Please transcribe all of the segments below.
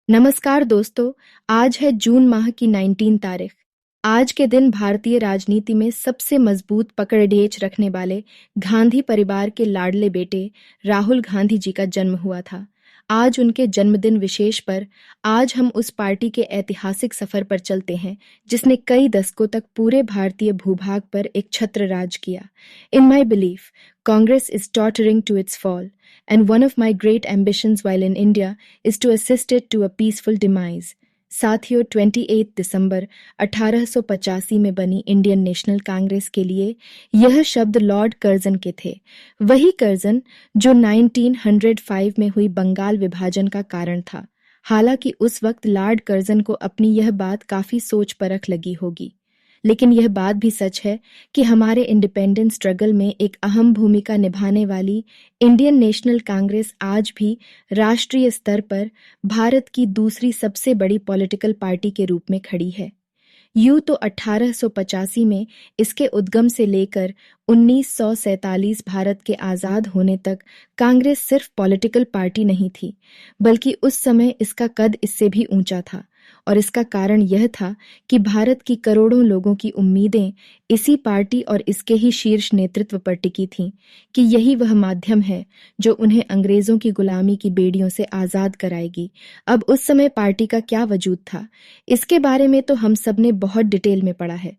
नमस्कार दोस्तों। आज है जून माह की 19 तारीख। आज के दिन भारतीय राजनीति में सबसे मजबूत पकड़डेच रखने वाले गांधी परिवार के लाडले बेटे राहुल गांधी जी का जन्म हुआ था। आज उनके जन्मदिन विशेष पर आज हम उस पार्टी के ऐतिहासिक सफर पर चलते हैं जिसने कई दशकों तक पूरे भारतीय भूभाग पर एक छत्र राज किया। In my belief, Congress is tottering to its fall and one of my great ambitions while in India is to assist it to a peaceful demise. साथियों, 28 दिसंबर 1885 में बनी इंडियन नेशनल कांग्रेस के लिए यह शब्द लॉर्ड कर्जन के थे। वही कर्जन जो 1905 में हुई बंगाल विभाजन का कारण था। हालांकि उस वक्त लॉर्ड कर्जन को अपनी यह बात काफी सोच परख लगी होगी, लेकिन यह बात भी सच है कि हमारे इंडिपेंडेंस स्ट्रगल में एक अहम भूमिका निभाने वाली इंडियन नेशनल कांग्रेस आज भी राष्ट्रीय स्तर पर भारत की दूसरी सबसे बड़ी पॉलिटिकल पार्टी के रूप में खड़ी है। यूं तो 1885 में इसके उद्गम से लेकर 1947 भारत के आजाद होने तक कांग्रेस सिर्फ पॉलिटिकल पार्टी नहीं थी, बल्कि उस समय इसका कद इससे भी ऊंचा था। और इसका कारण यह था कि भारत की करोड़ों लोगों की उम्मीदें इसी पार्टी और इसके ही शीर्ष नेतृत्व पर टिकी थीं कि यही वह माध्यम है जो उन्हें अंग्रेजों की गुलामी की बेड़ियों से आजाद कराएगी। अब उस समय पार्टी का क्या वजूद था, इसके बारे में तो हम सब ने बहुत डिटेल में पढ़ा है,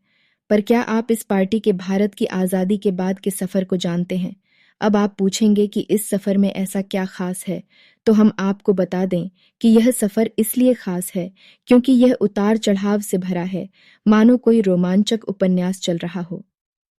पर क्या आप इस पार्टी के भारत की आजादी के बाद के सफर को जानते हैं? अब आप पूछेंगे कि इस सफर में ऐसा क्या खास है, तो हम आपको बता दें कि यह सफर इसलिए खास है क्योंकि यह उतार चढ़ाव से भरा है, मानो कोई रोमांचक उपन्यास चल रहा हो।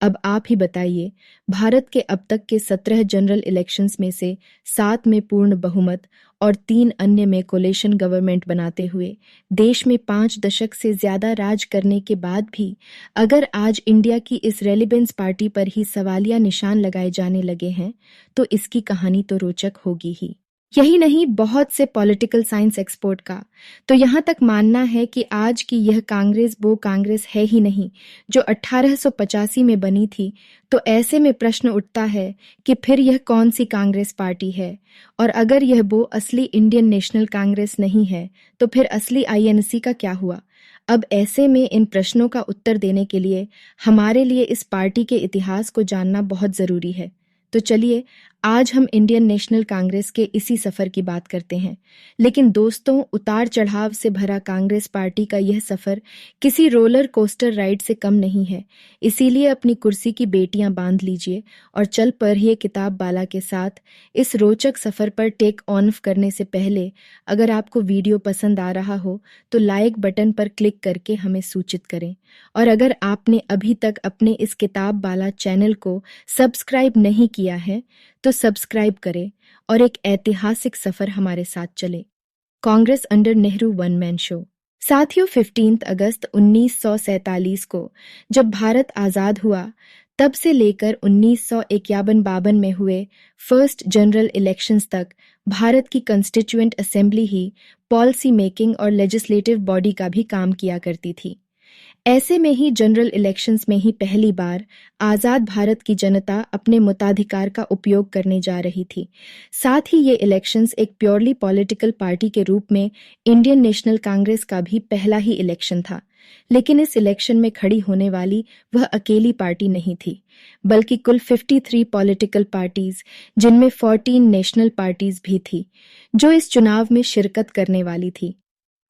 अब आप ही बताइए, भारत के अब तक के 17 जनरल इलेक्शंस में से 7 में पूर्ण बहुमत और 3 अन्य में कोलेशन गवर्नमेंट बनाते हुए देश में 5 दशक से ज्यादा राज करने के बाद भी अगर आज इंडिया की इस रेलिवेंस पार्टी पर ही सवालिया निशान लगाए जाने लगे हैं, तो इसकी कहानी तो रोचक होगी ही। यही नहीं, बहुत से पॉलिटिकल साइंस एक्सपर्ट का तो यहाँ तक मानना है कि आज की यह कांग्रेस वो कांग्रेस है ही नहीं जो 1885 में बनी थी। तो ऐसे में प्रश्न उठता है कि फिर यह कौन सी कांग्रेस पार्टी है, और अगर यह वो असली इंडियन नेशनल कांग्रेस नहीं है तो फिर असली आईएनसी का क्या हुआ? अब ऐसे में इन प्रश्नों का उत्तर देने के लिए हमारे लिए इस पार्टी के इतिहास को जानना बहुत जरूरी है। तो चलिए आज हम इंडियन नेशनल कांग्रेस के इसी सफर की बात करते हैं। लेकिन दोस्तों, उतार चढ़ाव से भरा कांग्रेस पार्टी का यह सफर किसी रोलर कोस्टर राइड से कम नहीं है। इसीलिए अपनी कुर्सी की बेटियां बांध लीजिए और चल पढ़िए किताब बाला के साथ। इस रोचक सफर पर टेक ऑन करने से पहले अगर आपको वीडियो पसंद आ रहा हो तो लाइक बटन पर क्लिक करके हमें सूचित करें, और अगर आपने अभी तक अपने इस किताब बाला चैनल को सब्सक्राइब नहीं किया है तो सब्सक्राइब करें और एक ऐतिहासिक सफर हमारे साथ चले। Congress under Nehru one man show. साथियों, 15 अगस्त 1947 को जब भारत आजाद हुआ, तब से लेकर 1951-52 में हुए फर्स्ट जनरल इलेक्शंस तक भारत की कॉन्स्टिट्यूएंट असेंबली ही पॉलिसी मेकिंग और लेजिस्लेटिव बॉडी का भी काम किया करती थी। ऐसे में ही जनरल इलेक्शंस में ही पहली बार आजाद भारत की जनता अपने मताधिकार का उपयोग करने जा रही थी। साथ ही ये इलेक्शंस एक प्योरली पॉलिटिकल पार्टी के रूप में इंडियन नेशनल कांग्रेस का भी पहला ही इलेक्शन था। लेकिन इस इलेक्शन में खड़ी होने वाली वह अकेली पार्टी नहीं थी, बल्कि कुल 53 पॉलिटिकल पार्टीज, जिनमें 14 नेशनल पार्टीज भी थी, जो इस चुनाव में शिरकत करने वाली थी।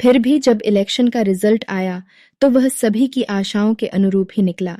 फिर भी जब इलेक्शन का रिजल्ट आया तो वह सभी की आशाओं के अनुरूप ही निकला,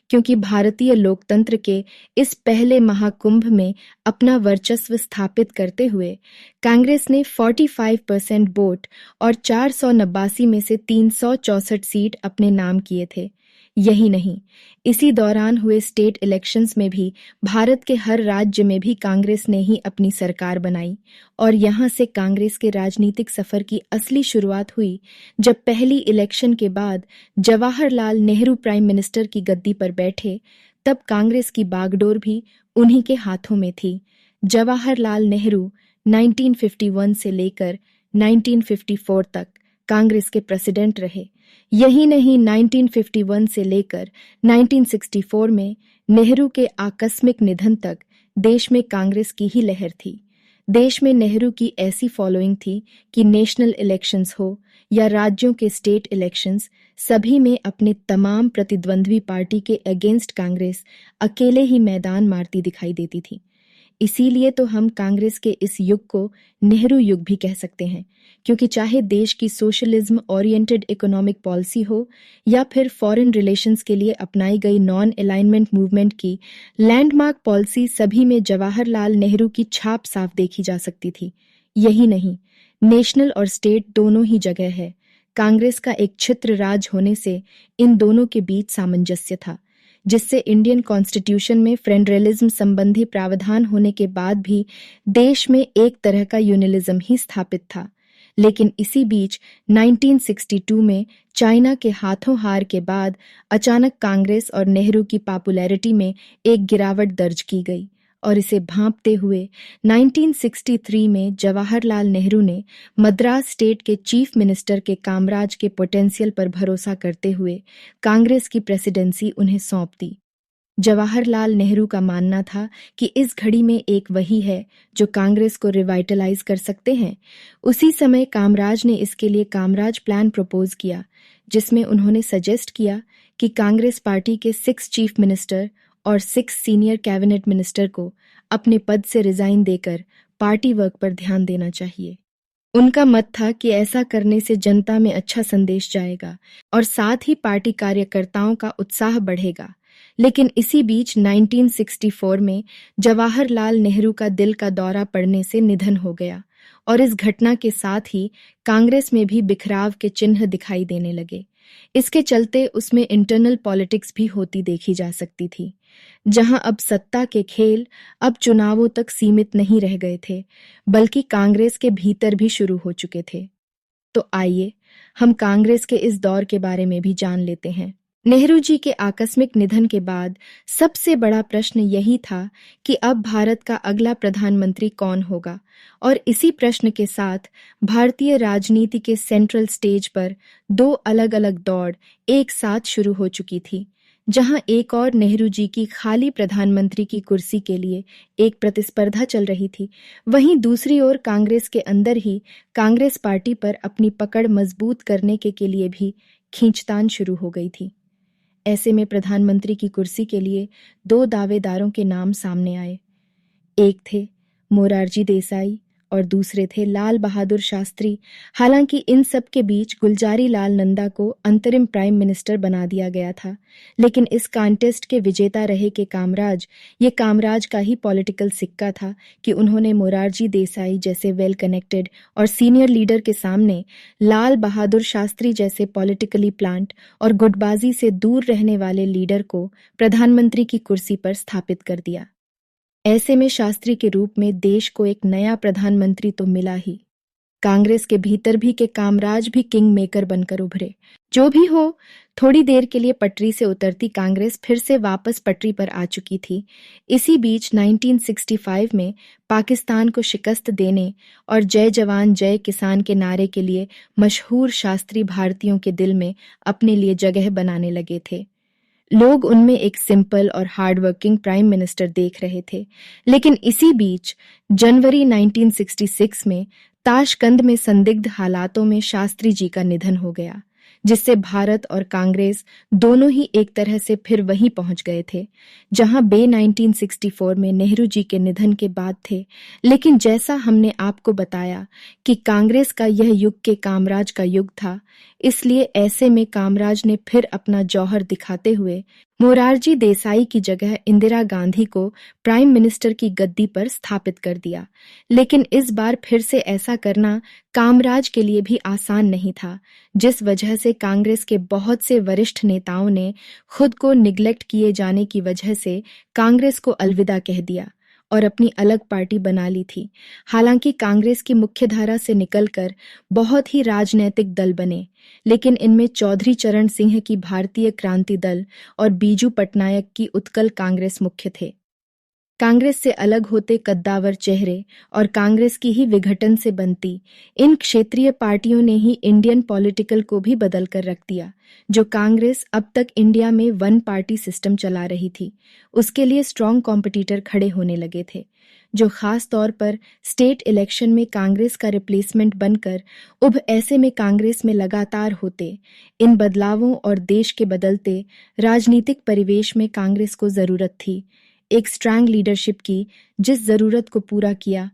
क्योंकि भारतीय लोकतंत्र के इस पहले महाकुंभ में अपना वर्चस्व स्थापित करते हुए कांग्रेस ने 45% वोट और 489 में से 364 सीट अपने नाम किए थे। यही नहीं, इसी दौरान हुए स्टेट इलेक्शंस में भी भारत के हर राज्य में भी कांग्रेस ने ही अपनी सरकार बनाई, और यहाँ से कांग्रेस के राजनीतिक सफर की असली शुरुआत हुई जब पहली इलेक्शन के बाद जवाहरलाल नेहरू प्राइम मिनिस्टर की गद्दी पर बैठे। तब कांग्रेस की बागडोर भी उन्हीं के हाथों में थी। जवाहरलाल नेहरू 1951 से लेकर 1954 तक कांग्रेस के प्रेसिडेंट रहे। यही नहीं, 1951 से लेकर 1964 में नेहरू के आकस्मिक निधन तक देश में कांग्रेस की ही लहर थी। देश में नेहरू की ऐसी फॉलोइंग थी कि नेशनल इलेक्शंस हो या राज्यों के स्टेट इलेक्शंस, सभी में अपने तमाम प्रतिद्वंद्वी पार्टी के अगेंस्ट कांग्रेस अकेले ही मैदान मारती दिखाई देती थी। इसीलिए तो हम कांग्रेस के इस युग को नेहरू युग भी कह सकते हैं, क्योंकि चाहे देश की सोशलिज्म ओरिएंटेड इकोनॉमिक पॉलिसी हो या फिर फॉरेन रिलेशंस के लिए अपनाई गई नॉन अलाइनमेंट मूवमेंट की लैंडमार्क पॉलिसी, सभी में जवाहरलाल नेहरू की छाप साफ देखी जा सकती थी। यही नहीं, नेशनल और स्टेट दोनों ही जगह है। कांग्रेस का एक छित्र राज होने से इन दोनों के बीच सामंजस्य था, जिससे इंडियन कॉन्स्टिट्यूशन में फेडरलिज्म संबंधी प्रावधान होने के बाद भी देश में एक तरह का यूनिलिज्म ही स्थापित था। लेकिन इसी बीच 1962 में चाइना के हाथों हार के बाद अचानक कांग्रेस और नेहरू की पॉपुलैरिटी में एक गिरावट दर्ज की गई और इसे भांपते हुए 1963 में जवाहरलाल नेहरू ने मद्रास स्टेट के चीफ मिनिस्टर के कामराज के पोटेंशियल पर भरोसा करते हुए कांग्रेस की प्रेसिडेंसी उन्हें सौंप दी। जवाहरलाल नेहरू का मानना था कि इस घड़ी में एक वही है जो कांग्रेस को रिवाइटलाइज कर सकते हैं। उसी समय कामराज ने इसके लिए कामराज प्लान प्रपोज किया, जिसमें उन्होंने सजेस्ट किया कि कांग्रेस पार्टी के 6 चीफ मिनिस्टर और 6 सीनियर कैबिनेट मिनिस्टर को अपने पद से रिजाइन देकर पार्टी वर्क पर ध्यान देना चाहिए। उनका मत था कि ऐसा करने से जनता में अच्छा संदेश जाएगा और साथ ही पार्टी कार्यकर्ताओं का उत्साह बढ़ेगा। लेकिन इसी बीच 1964 में जवाहरलाल नेहरू का दिल का दौरा पड़ने से निधन हो गया और इस घटना के साथ ही कांग्रेस में भी बिखराव के चिन्ह दिखाई देने लगे। इसके चलते उसमें इंटरनल पॉलिटिक्स भी होती देखी जा सकती थी, जहां अब सत्ता के खेल अब चुनावों तक सीमित नहीं रह गए थे, बल्कि कांग्रेस के भीतर भी शुरू हो चुके थे। तो आइए हम कांग्रेस के इस दौर के बारे में भी जान लेते हैं। नेहरू जी के आकस्मिक निधन के बाद सबसे बड़ा प्रश्न यही था कि अब भारत का अगला प्रधानमंत्री कौन होगा, और इसी प्रश्न के साथ भारतीय राजनीति के सेंट्रल स्टेज पर 2 अलग-अलग दौड़ एक साथ शुरू हो चुकी थी, जहां एक और नेहरू जी की खाली प्रधानमंत्री की कुर्सी के लिए एक प्रतिस्पर्धा चल रही थी, वहीं दूसरी ओर कांग्रेस के अंदर ही कांग्रेस पार्टी पर अपनी पकड़ मजबूत करने के लिए भी खींचतान शुरू हो गई थी। ऐसे में प्रधानमंत्री की कुर्सी के लिए 2 दावेदारों के नाम सामने आए। एक थे मोरारजी देसाई और दूसरे थे लाल बहादुर शास्त्री। हालांकि इन सब के बीच गुलजारी लाल नंदा को अंतरिम प्राइम मिनिस्टर बना दिया गया था, लेकिन इस कॉन्टेस्ट के विजेता रहे के कामराज, ये कामराज का ही पॉलिटिकल सिक्का था कि उन्होंने मोरारजी देसाई जैसे वेल कनेक्टेड और सीनियर लीडर के सामने लाल बहादुर शास्त्री जैसे पॉलिटिकली प्लांट और गुटबाजी से दूर रहने वाले लीडर को प्रधानमंत्री की कुर्सी पर स्थापित कर दिया। ऐसे में शास्त्री के रूप में देश को एक नया प्रधानमंत्री तो मिला ही, कांग्रेस के भीतर भी के कामराज भी किंग मेकर बनकर उभरे। जो भी हो, थोड़ी देर के लिए पटरी से उतरती कांग्रेस फिर से वापस पटरी पर आ चुकी थी। इसी बीच 1965 में पाकिस्तान को शिकस्त देने और जय जवान जय किसान के नारे के लिए मशहूर शास्त्री भारतीयों के दिल में अपने लिए जगह बनाने लगे थे। लोग उनमें एक सिंपल और हार्ड वर्किंग प्राइम मिनिस्टर देख रहे थे। लेकिन इसी बीच जनवरी 1966 में ताशकंद में संदिग्ध हालातों में शास्त्री जी का निधन हो गया, जिससे भारत और कांग्रेस दोनों ही एक तरह से फिर वहीं पहुंच गए थे जहां बे 1964 में नेहरू जी के निधन के बाद थे। लेकिन जैसा हमने आपको बताया कि कांग्रेस का यह युग के कामराज का युग था, इसलिए ऐसे में कामराज ने फिर अपना जौहर दिखाते हुए मोरारजी देसाई की जगह इंदिरा गांधी को प्राइम मिनिस्टर की गद्दी पर स्थापित कर दिया। लेकिन इस बार फिर से ऐसा करना कामराज के लिए भी आसान नहीं था, जिस वजह से कांग्रेस के बहुत से वरिष्ठ नेताओं ने खुद को निग्लेक्ट किए जाने की वजह से कांग्रेस को अलविदा कह दिया और अपनी अलग पार्टी बना ली थी। हालांकि कांग्रेस की मुख्यधारा से निकलकर बहुत ही राजनैतिक दल बने, लेकिन इनमें चौधरी चरण सिंह की भारतीय क्रांति दल और बीजू पटनायक की उत्कल कांग्रेस मुख्य थे। कांग्रेस से अलग होते कद्दावर चेहरे और कांग्रेस की ही विघटन से बनती इन क्षेत्रीय पार्टियों ने ही इंडियन पॉलिटिकल को भी बदल कर रख दिया। जो कांग्रेस अब तक इंडिया में वन पार्टी सिस्टम चला रही थी, उसके लिए स्ट्रॉन्ग कॉम्पिटिटर खड़े होने लगे थे, जो खास तौर पर स्टेट इलेक्शन में कांग्रेस का रिप्लेसमेंट बनकर उब ऐसे में कांग्रेस में लगातार होते। इन बदलावों और देश के बदलते राजनीतिक परिवेश में कांग्रेस को जरूरत थी एक स्ट्रांग लीडरशिप की, जिस जरूरत को पूरा किया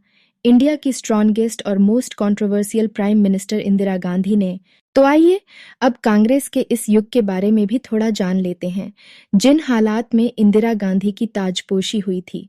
इंडिया की स्ट्रॉन्गेस्ट और most controversial prime minister Indira Gandhi ने। तो आइए अब कांग्रेस के इस युग के बारे में भी थोड़ा जान लेते हैं, जिन हालात में इंदिरा गांधी की ताजपोशी हुई थी।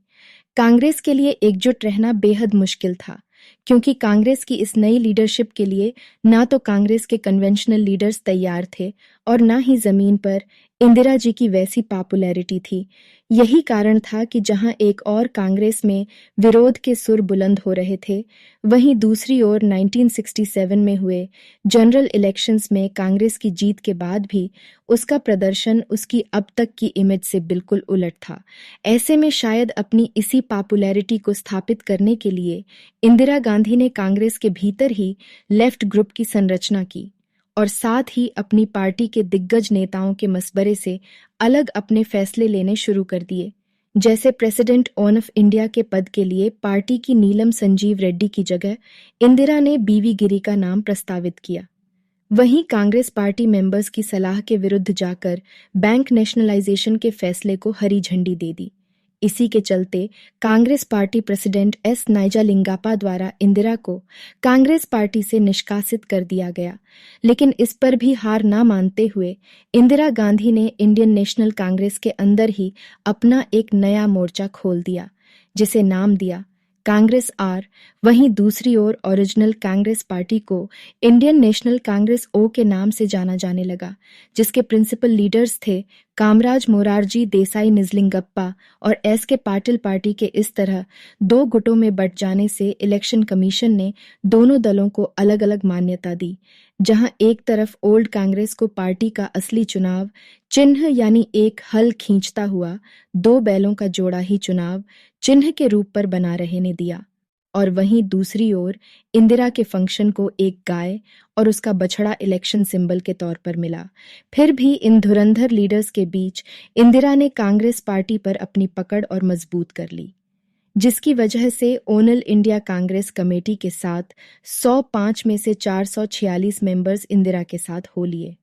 कांग्रेस के लिए एकजुट रहना बेहद मुश्किल था, क्योंकि कांग्रेस की इस नई लीडरशिप के लिए ना तो कांग्रेस के कन्वेंशनल लीडर्स तैयार थे और ना ही जमीन पर इंदिरा जी की वैसी पॉपुलैरिटी थी। यही कारण था कि जहां एक और कांग्रेस में विरोध के सुर बुलंद हो रहे थे, वहीं दूसरी ओर 1967 में हुए जनरल इलेक्शंस में कांग्रेस की जीत के बाद भी उसका प्रदर्शन उसकी अब तक की इमेज से बिल्कुल उलट था। ऐसे में शायद अपनी इसी पॉपुलैरिटी को स्थापित करने के लिए इंदिरा गांधी ने कांग्रेस के भीतर ही लेफ्ट ग्रुप की संरचना की और साथ ही अपनी पार्टी के दिग्गज नेताओं के मसबरे से अलग अपने फैसले लेने शुरू कर दिए। जैसे प्रेसिडेंट ऑफ इंडिया के पद के लिए पार्टी की नीलम संजीव रेड्डी की जगह इंदिरा ने बीवी गिरी का नाम प्रस्तावित किया। वहीं कांग्रेस पार्टी मेंबर्स की सलाह के विरुद्ध जाकर बैंक नेशनलाइजेशन के फैसले को हरी झंडी दे दी। इसी के चलते कांग्रेस पार्टी प्रेसिडेंट एस नाइजालिंगापा द्वारा इंदिरा को कांग्रेस पार्टी से निष्कासित कर दिया गया। लेकिन इस पर भी हार ना मानते हुए इंदिरा गांधी ने इंडियन नेशनल कांग्रेस के अंदर ही अपना एक नया मोर्चा खोल दिया, जिसे नाम दिया कांग्रेस आर। वहीं दूसरी ओर ओरिजिनल कांग्रेस पार्टी को इंडियन नेशनल कांग्रेस ओ के नाम से जाना जाने लगा, जिसके प्रिंसिपल लीडर्स थे कामराज मोरारजी देसाई निजलिंगप्पा और एस के पाटिल। पार्टी के इस तरह दो गुटों में बंट जाने से इलेक्शन कमीशन ने दोनों दलों को अलग अलग मान्यता दी। जहां एक तरफ ओल्ड कांग्रेस को पार्टी का असली चुनाव चिन्ह यानी एक हल खींचता हुआ दो बैलों का जोड़ा ही चुनाव चिन्ह के रूप पर बना रहने दिया, और वहीं दूसरी ओर इंदिरा के फंक्शन को एक गाय और उसका बछड़ा इलेक्शन सिंबल के तौर पर मिला। फिर भी इन धुरंधर लीडर्स के बीच इंदिरा ने कांग्रेस पार्टी पर अपनी पकड़ और मजबूत कर ली, जिसकी वजह से ओनल इंडिया कांग्रेस कमेटी के साथ 105 में से 446 मेंबर्स इंदिरा के साथ हो लिए।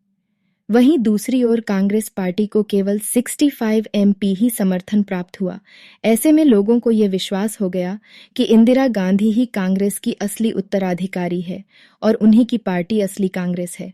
वहीं दूसरी ओर कांग्रेस पार्टी को केवल 65 एमपी ही समर्थन प्राप्त हुआ। ऐसे में लोगों को यह विश्वास हो गया कि इंदिरा गांधी ही कांग्रेस की असली उत्तराधिकारी है और उन्हीं की पार्टी असली कांग्रेस है।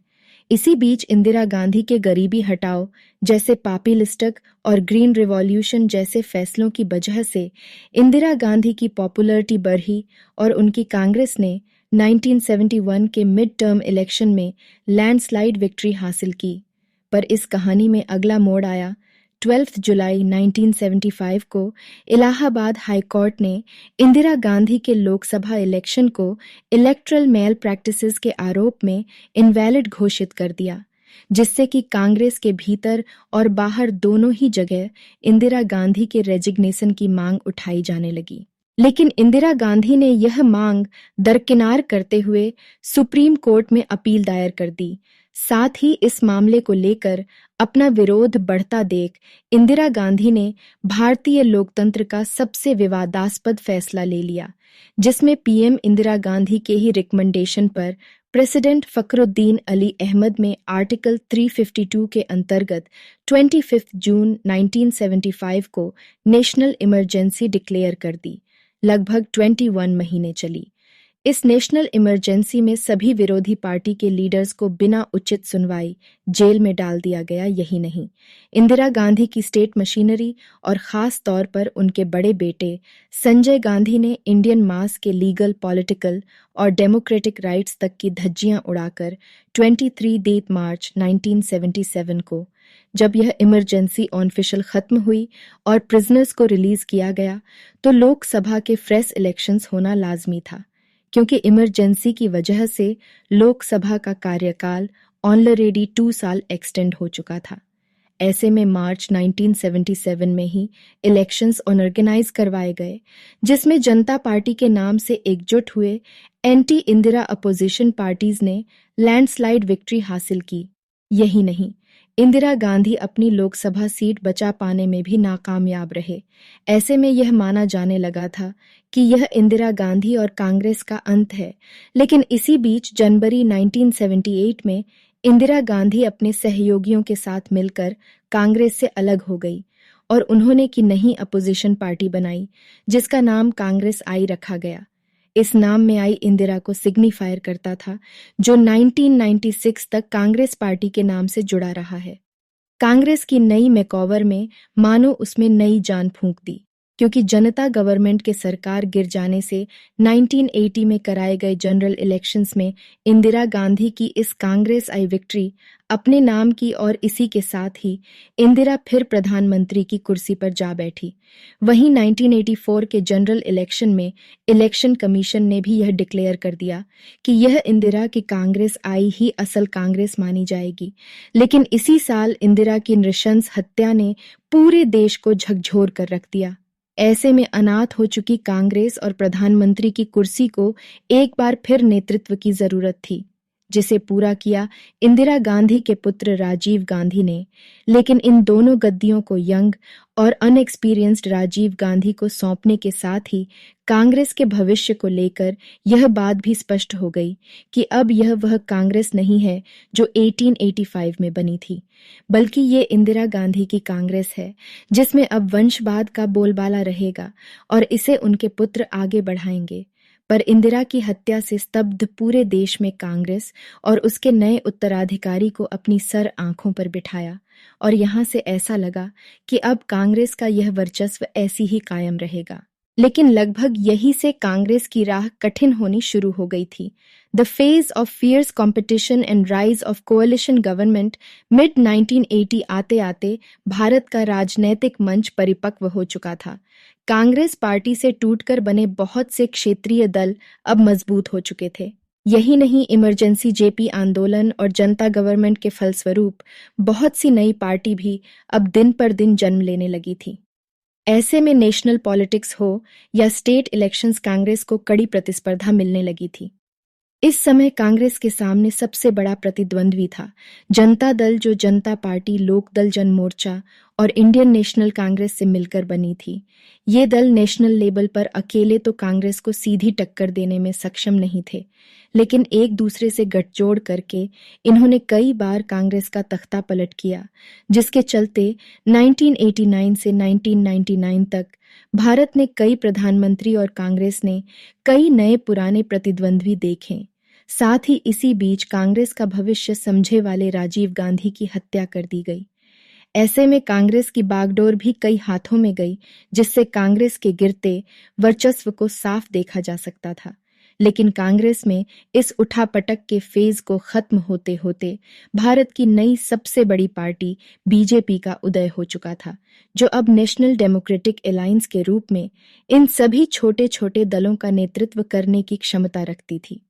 इसी बीच इंदिरा गांधी के गरीबी हटाओ जैसे पापीलिस्टक और ग्रीन रिवॉल्यूशन जैसे फैसलों की वजह से इंदिरा गांधी की पॉपुलैरिटी बढ़ी और उनकी कांग्रेस ने 1971 के मिड टर्म इलेक्शन में लैंडस्लाइड विक्ट्री हासिल की। पर इस कहानी में अगला मोड़ आया। 12 जुलाई 1975 को इलाहाबाद हाई कोर्ट ने इंदिरा गांधी के लोकसभा इलेक्शन को इलेक्ट्रल मेल प्रैक्टिसेस के आरोप में इनवैलिड घोषित कर दिया, जिससे कि कांग्रेस के भीतर और बाहर दोनों ही जगह इंदिरा गांधी के रेजिग्नेशन की मांग उठाई जाने लगी। लेकिन इंदिरा गांधी ने यह मांग दरकिनार करते हुए सुप्रीम कोर्ट में अपील दायर कर दी। साथ ही इस मामले को लेकर अपना विरोध बढ़ता देख इंदिरा गांधी ने भारतीय लोकतंत्र का सबसे विवादास्पद फैसला ले लिया, जिसमें पीएम इंदिरा गांधी के ही रिकमेंडेशन पर प्रेसिडेंट फखरुद्दीन अली अहमद में आर्टिकल 352 के अंतर्गत 25 जून 1975 को नेशनल इमरजेंसी डिक्लेयर कर दी। लगभग 21 महीने चली। इस नेशनल इमरजेंसी में सभी विरोधी पार्टी के लीडर्स को बिना उचित सुनवाई जेल में डाल दिया गया। यही नहीं, इंदिरा गांधी की स्टेट मशीनरी और खास तौर पर उनके बड़े बेटे संजय गांधी ने इंडियन मास के लीगल, पॉलिटिकल और डेमोक्रेटिक राइट्स तक की धज्जियां उड़ाकर 23 मार्च 1977 को, जब यह इमरजेंसी ऑफिशियल खत्म हुई और प्रिजनर्स को रिलीज किया गया, तो लोकसभा के फ्रेश इलेक्शंस होना लाजमी था, क्योंकि इमरजेंसी की वजह से लोकसभा का कार्यकाल ऑलरेडी 2 साल एक्सटेंड हो चुका था। ऐसे में मार्च 1977 में ही इलेक्शंस ऑर्गेनाइज करवाए गए, जिसमें जनता पार्टी के नाम से एकजुट हुए एंटी इंदिरा अपोजिशन पार्टीज ने लैंडस्लाइड विक्ट्री हासिल की। यही नहीं, इंदिरा गांधी अपनी लोकसभा सीट बचा पाने में भी नाकामयाब रहे। ऐसे में यह माना जाने लगा था कि यह इंदिरा गांधी और कांग्रेस का अंत है। लेकिन इसी बीच जनवरी 1978 में इंदिरा गांधी अपने सहयोगियों के साथ मिलकर कांग्रेस से अलग हो गई और उन्होंने की नई अपोजिशन पार्टी बनाई, जिसका नाम कांग्रेस आई रखा गया। इस नाम में आई इंदिरा को सिग्निफायर करता था, जो 1996 तक कांग्रेस पार्टी के नाम से जुड़ा रहा है। कांग्रेस की नई मेकओवर में मानो उसमें नई जान फूंक दी, क्योंकि जनता गवर्नमेंट के सरकार गिर जाने से 1980 में कराए गए जनरल इलेक्शंस में इंदिरा गांधी की इस कांग्रेस आई विक्ट्री अपने नाम की और इसी के साथ ही इंदिरा फिर प्रधानमंत्री की कुर्सी पर जा बैठी। वहीं 1984 के जनरल इलेक्शन में इलेक्शन कमीशन ने भी यह डिक्लेयर कर दिया कि यह इंदिरा की कांग्रेस आई ही असल कांग्रेस मानी जाएगी। लेकिन इसी साल इंदिरा की नृशंस हत्या ने पूरे देश को झकझोर कर रख दिया। ऐसे में अनाथ हो चुकी कांग्रेस और प्रधानमंत्री की कुर्सी को एक बार फिर नेतृत्व की जरूरत थी, जिसे पूरा किया इंदिरा गांधी के पुत्र राजीव गांधी ने। लेकिन इन दोनों गद्दियों को यंग और अनएक्सपीरियंस्ड राजीव गांधी को सौंपने के साथ ही कांग्रेस के भविष्य को लेकर यह बात भी स्पष्ट हो गई कि अब यह वह कांग्रेस नहीं है जो 1885 में बनी थी, बल्कि ये इंदिरा गांधी की कांग्रेस है, जिसमें अब वंशवाद का बोलबाला रहेगा और इसे उनके पुत्र आगे बढ़ाएंगे। पर इंदिरा की हत्या से स्तब्ध पूरे देश में कांग्रेस और उसके नए उत्तराधिकारी को अपनी सर आंखों पर बिठाया और यहां से ऐसा लगा कि अब कांग्रेस का यह वर्चस्व ऐसी ही कायम रहेगा। लेकिन लगभग यही से कांग्रेस की राह कठिन होनी शुरू हो गई थी। The phase of fierce competition and rise of coalition government mid 1980 आते आते भारत का राजनैतिक मंच परिपक्व हो चुका था। कांग्रेस पार्टी से टूटकर बने बहुत से क्षेत्रीय दल अब मजबूत हो चुके थे। यही नहीं, इमरजेंसी जेपी आंदोलन और जनता गवर्नमेंट के फलस्वरूप बहुत सी नई पार्टी भी अब दिन पर दिन जन्म लेने लगी थी। ऐसे में नेशनल पॉलिटिक्स हो या स्टेट इलेक्शंस, कांग्रेस को कड़ी प्रतिस्पर्धा मिलने लगी थी। इस समय कांग्रेस के सामने सबसे बड़ा प्रतिद्वंद्वी था जनता दल, जो जनता पार्टी, लोक दल जनमोर्चा और इंडियन नेशनल कांग्रेस से मिलकर बनी थी। ये दल नेशनल लेवल पर अकेले तो कांग्रेस को सीधी टक्कर देने में सक्षम नहीं थे, लेकिन एक दूसरे से गठजोड़ करके इन्होंने कई बार कांग्रेस का तख्ता पलट किया, जिसके चलते 1989 से 1999 तक भारत ने कई प्रधानमंत्री और कांग्रेस ने कई नए पुराने प्रतिद्वंद्वी देखे। साथ ही इसी बीच कांग्रेस का भविष्य समझे वाले राजीव गांधी की हत्या कर दी गई। ऐसे में कांग्रेस की बागडोर भी कई हाथों में गई, जिससे कांग्रेस के गिरते वर्चस्व को साफ देखा जा सकता था। लेकिन कांग्रेस में इस उठापटक के फेज को खत्म होते होते भारत की नई सबसे बड़ी पार्टी बीजेपी का उदय हो चुका था, जो अब नेशनल डेमोक्रेटिक अलायंस के रूप में इन सभी छोटे छोटे दलों का नेतृत्व करने की क्षमता रखती थी।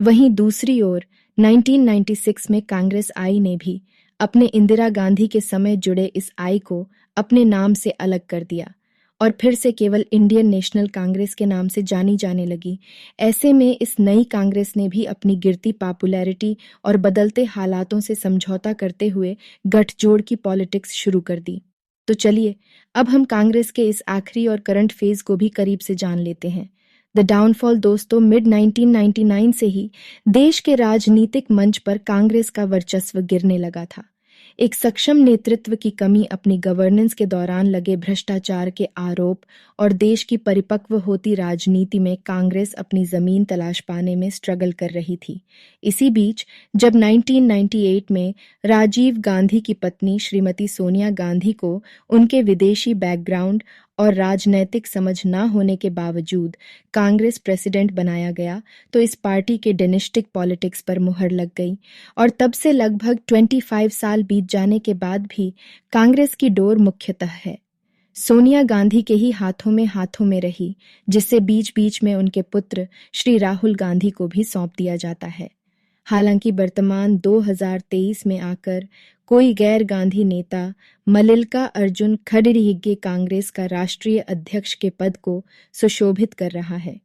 वहीं दूसरी ओर 1996 में कांग्रेस आई ने भी अपने इंदिरा गांधी के समय जुड़े इस आई को अपने नाम से अलग कर दिया और फिर से केवल इंडियन नेशनल कांग्रेस के नाम से जानी जाने लगी। ऐसे में इस नई कांग्रेस ने भी अपनी गिरती पॉपुलैरिटी और बदलते हालातों से समझौता करते हुए गठजोड़ की पॉलिटिक्स शुरू कर दी। तो चलिए अब हम कांग्रेस के इस आखिरी और करंट फेज को भी करीब से जान लेते हैं। द डाउनफॉल दोस्तों, मिड 1999 से ही देश के राजनीतिक मंच पर कांग्रेस का वर्चस्व गिरने लगा था। एक सक्षम नेतृत्व की कमी, अपनी गवर्नेंस के दौरान लगे भ्रष्टाचार के आरोप और देश की परिपक्व होती राजनीति में कांग्रेस अपनी जमीन तलाश पाने में स्ट्रगल कर रही थी। इसी बीच जब 1998 में राजीव गांधी की पत्नी श्रीमती सोनिया गांधी को उनके विदेशी बैकग्राउंड और राजनैतिक समझ न होने के बावजूद कांग्रेस प्रेसिडेंट बनाया गया, तो इस पार्टी के डिनेस्टिक पॉलिटिक्स पर मुहर लग गई और तब से लगभग 25 साल बीत जाने के बाद भी कांग्रेस की डोर मुख्यतः है सोनिया गांधी के ही हाथों में रही, जिससे बीच बीच में उनके पुत्र श्री राहुल गांधी को भी सौंप दिया जाता है। हालांकि वर्तमान 2023 में आकर कोई गैर गांधी नेता मल्लिका अर्जुन खड़गे कांग्रेस का राष्ट्रीय अध्यक्ष के पद को सुशोभित कर रहा है।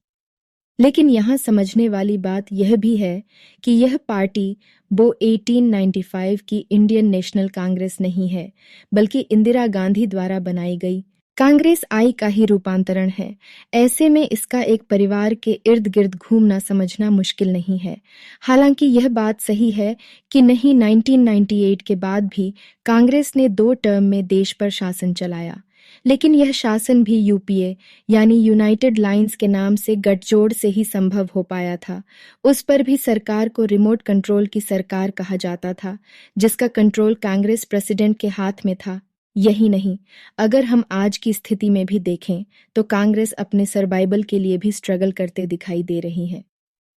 लेकिन यहाँ समझने वाली बात यह भी है कि यह पार्टी वो 1895 की इंडियन नेशनल कांग्रेस नहीं है, बल्कि इंदिरा गांधी द्वारा बनाई गई कांग्रेस आई का ही रूपांतरण है। ऐसे में इसका एक परिवार के इर्द गिर्द घूमना समझना मुश्किल नहीं है। हालांकि यह बात सही है कि नहीं 1998 के बाद भी कांग्रेस ने 2 टर्म में देश पर शासन चलाया, लेकिन यह शासन भी यूपीए यानी यूनाइटेड लाइंस के नाम से गठजोड़ से ही संभव हो पाया था। उस पर भी सरकार को रिमोट कंट्रोल की सरकार कहा जाता था, जिसका कंट्रोल कांग्रेस प्रेसिडेंट के हाथ में था। यही नहीं, अगर हम आज की स्थिति में भी देखें तो कांग्रेस अपने सर्वाइवल के लिए भी स्ट्रगल करते दिखाई दे रही है।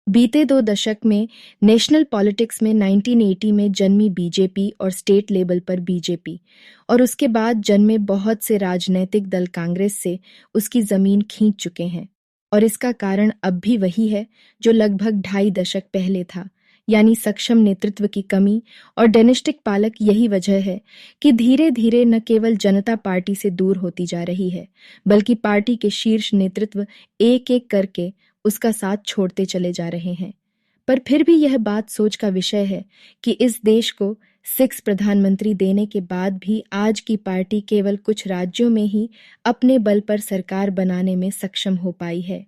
बीते 2 दशक में नेशनल पॉलिटिक्स में 1980 में जन्मी बीजेपी और स्टेट लेवल पर बीजेपी, और उसके बाद जन्मे बहुत से राजनीतिक दल कांग्रेस से उसकी जमीन खींच चुके हैं। और इसका कारण अब भी वही है जो लगभग 2.5 दशक पहले था, यानी सक्षम नेतृत्व की कमी और डायनेस्टिक पालक। यही वजह है कि धीरे धीरे न केवल जनता पार्टी से दूर होती जा रही है, बल्कि पार्टी के शीर्ष नेतृत्व एक एक करके उसका साथ छोड़ते चले जा रहे हैं। पर फिर भी यह बात सोच का विषय है कि इस देश को 6 प्रधानमंत्री देने के बाद भी आज की पार्टी केवल कुछ राज्यों में ही अपने बल पर सरकार बनाने में सक्षम हो पाई है।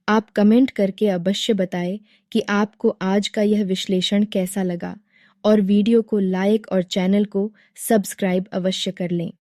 आप कमेंट करके अवश्य बताएं कि आपको आज का यह विश्लेषण कैसा लगा, और वीडियो को लाइक और चैनल को सब्सक्राइब अवश्य कर लें।